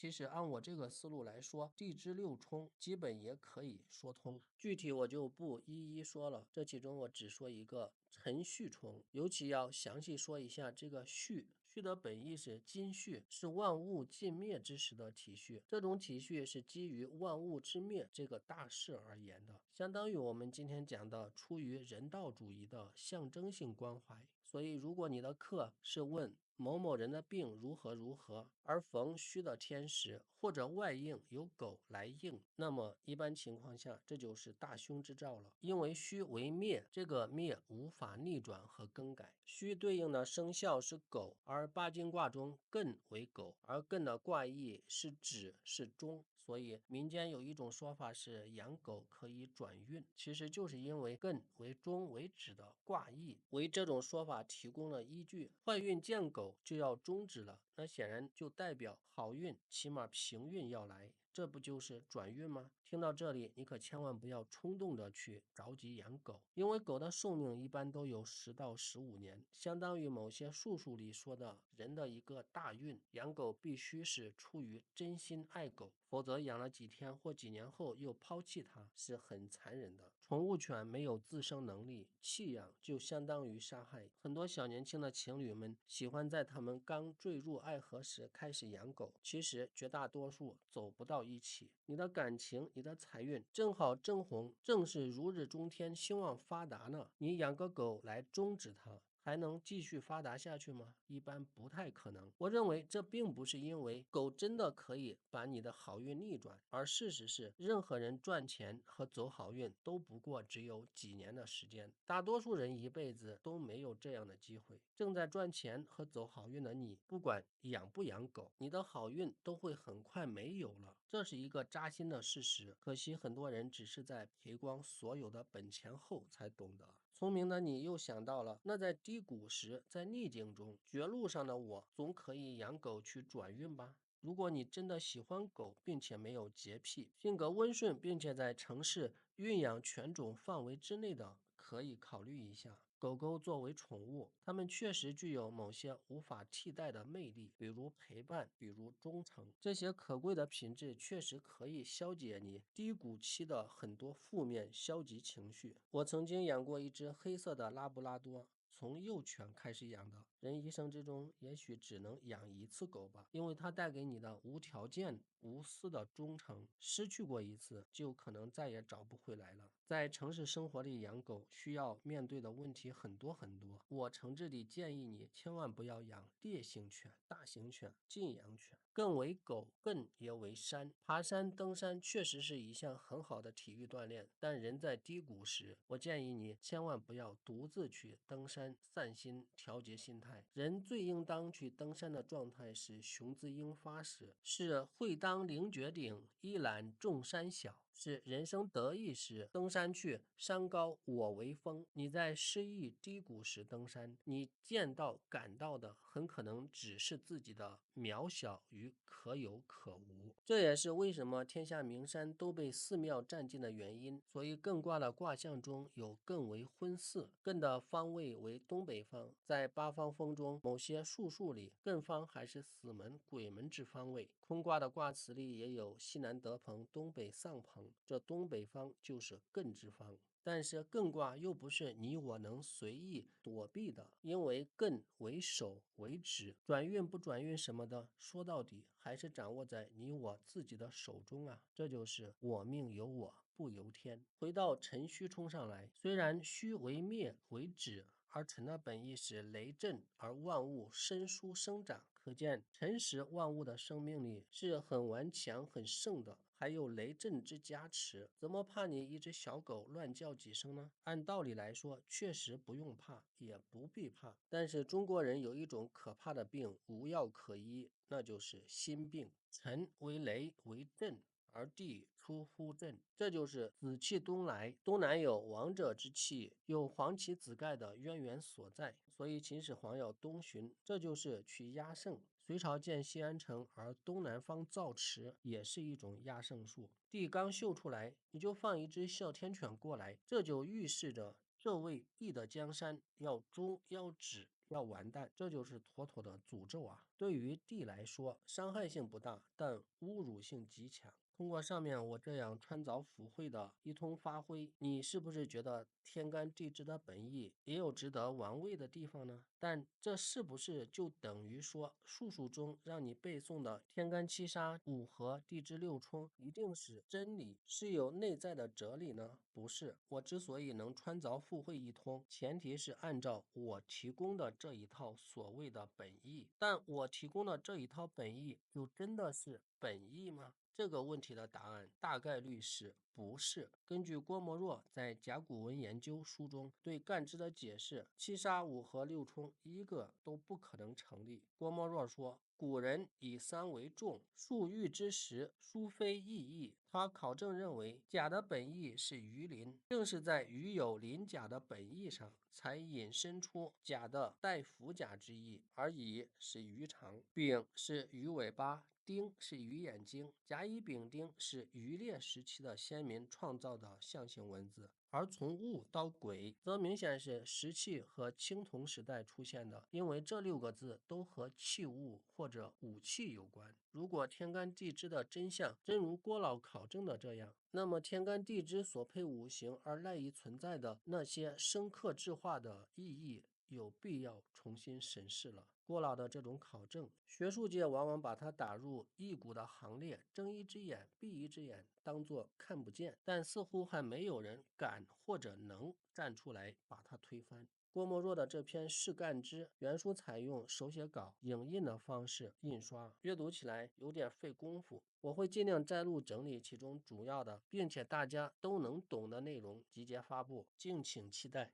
其实按我这个思路来说，地支六冲基本也可以说通。具体我就不一一说了，这其中我只说一个辰戌冲，尤其要详细说一下这个戌。戌的本意是金序，是万物尽灭之时的体序。这种体序是基于万物之灭这个大势而言的，相当于我们今天讲的出于人道主义的象征性关怀。所以如果你的课是问某某人的病如何如何，而逢戌的天时或者外应有狗来应，那么一般情况下这就是大凶之兆了。因为戌为灭，这个灭无法逆转和更改。戌对应的生肖是狗，而八经卦中艮为狗，而艮的卦意是止是终，所以民间有一种说法是养狗可以转运，其实就是因为艮为终为止的卦意，为这种说法提供了依据。坏运见狗就要终止了，那显然就代表好运起码平运要来，这不就是转运吗？听到这里你可千万不要冲动的去着急养狗，因为狗的寿命一般都有10到15年，相当于某些术数里说的人的一个大运。养狗必须是出于真心爱狗，否则养了几天或几年后又抛弃它是很残忍的。宠物犬没有自生能力，弃养就相当于杀害。很多小年轻的情侣们喜欢在他们刚坠入爱河时开始养狗，其实绝大多数走不到一起。你的感情，你的财运正好正红，正是如日中天，兴旺发达呢。你养个狗来终止它，还能继续发达下去吗？一般不太可能。我认为这并不是因为狗真的可以把你的好运逆转，而事实是任何人赚钱和走好运都不过只有几年的时间，大多数人一辈子都没有这样的机会。正在赚钱和走好运的你，不管养不养狗，你的好运都会很快没有了，这是一个扎心的事实。可惜很多人只是在赔光所有的本钱后才懂得。聪明的你又想到了，那在低谷时，在逆境中，绝路上的我总可以养狗去转运吧。如果你真的喜欢狗，并且没有洁癖，性格温顺，并且在城市孕养犬种范围之内的，可以考虑一下。狗狗作为宠物，它们确实具有某些无法替代的魅力，比如陪伴，比如忠诚。这些可贵的品质确实可以消解你低谷期的很多负面消极情绪。我曾经养过一只黑色的拉布拉多，从幼犬开始养的，人一生之中也许只能养一次狗吧，因为它带给你的无条件无私的忠诚，失去过一次就可能再也找不回来了。在城市生活里养狗需要面对的问题很多很多，我诚挚地建议你千万不要养烈性犬、大型犬、禁养犬，更为狗，更也为山。爬山登山确实是一项很好的体育锻炼，但人在低谷时，我建议你千万不要独自去登山散心调节心态。人最应当去登山的状态是雄姿英发时，是会当凌绝顶，一览众山小，是人生得意时登山去，山高我为峰。你在失意低谷时登山，你见到感到的很可能只是自己的渺小与可有可无。这也是为什么天下名山都被寺庙占尽的原因。所以艮卦的卦象中有艮为婚巳，艮的方位为东北方，在八方风中某些术数里，艮方还是死门鬼门之方位。空卦的卦辞里也有西南得朋，东北丧朋，这东北方就是艮之方。但是艮卦又不是你我能随意躲避的，因为艮为守为止，转运不转运什么的，说到底还是掌握在你我自己的手中啊。这就是我命由我不由天。回到辰戌冲上来，虽然戌为灭为止，而辰的本意是雷震，而万物生疏生长，可见辰时万物的生命力是很顽强很盛的，还有雷震之加持，怎么怕你一只小狗乱叫几声呢？按道理来说确实不用怕，也不必怕，但是中国人有一种可怕的病无药可医，那就是心病。辰为雷为震，而地出乎震，这就是紫气东来，东南有王者之气，有黄旗子盖的渊源所在，所以秦始皇要东巡，这就是去压胜。隋朝建西安城，而东南方造池，也是一种压胜术。地刚秀出来，你就放一只哮天犬过来，这就预示着这位地的江山要终要止要完蛋，这就是妥妥的诅咒啊。对于地来说，伤害性不大，但侮辱性极强。通过上面我这样穿凿附会的一通发挥，你是不是觉得天干地支的本意也有值得玩味的地方呢？但这是不是就等于说术数中让你背诵的天干七杀、五合、地支六冲一定是真理，是有内在的哲理呢？不是，我之所以能穿凿附会一通，前提是按照我提供的这一套所谓的本意。但我提供的这一套本意，就真的是本意吗？这个问题的答案大概率是不是。根据郭沫若在《甲骨文研究》书中对干支的解释，七杀五合六冲一个都不可能成立。郭沫若说，古人以三为重，数欲之时，殊非异义。他考证认为，甲的本意是鱼鳞，正是在鱼有鳞甲的本意上，才引申出甲的带腹甲之意，而乙是鱼肠，丙是鱼尾巴，丁是鱼眼睛，甲乙丙丁是渔猎时期的先民创造的象形文字。而从戊到癸，则明显是石器和青铜时代出现的，因为这6个字都和器物或者武器有关。如果天干地支的真相真如郭老考证的这样，那么天干地支所配五行而赖以存在的那些深刻质化的意义，有必要重新审视了。郭老的这种考证，学术界往往把它打入异股的行列，睁一只眼闭一只眼，当作看不见，但似乎还没有人敢或者能站出来把它推翻。郭沫若的这篇释干支原书采用手写稿影印的方式印刷，阅读起来有点费功夫。我会尽量摘录整理其中主要的，并且大家都能懂的内容集结发布，敬请期待。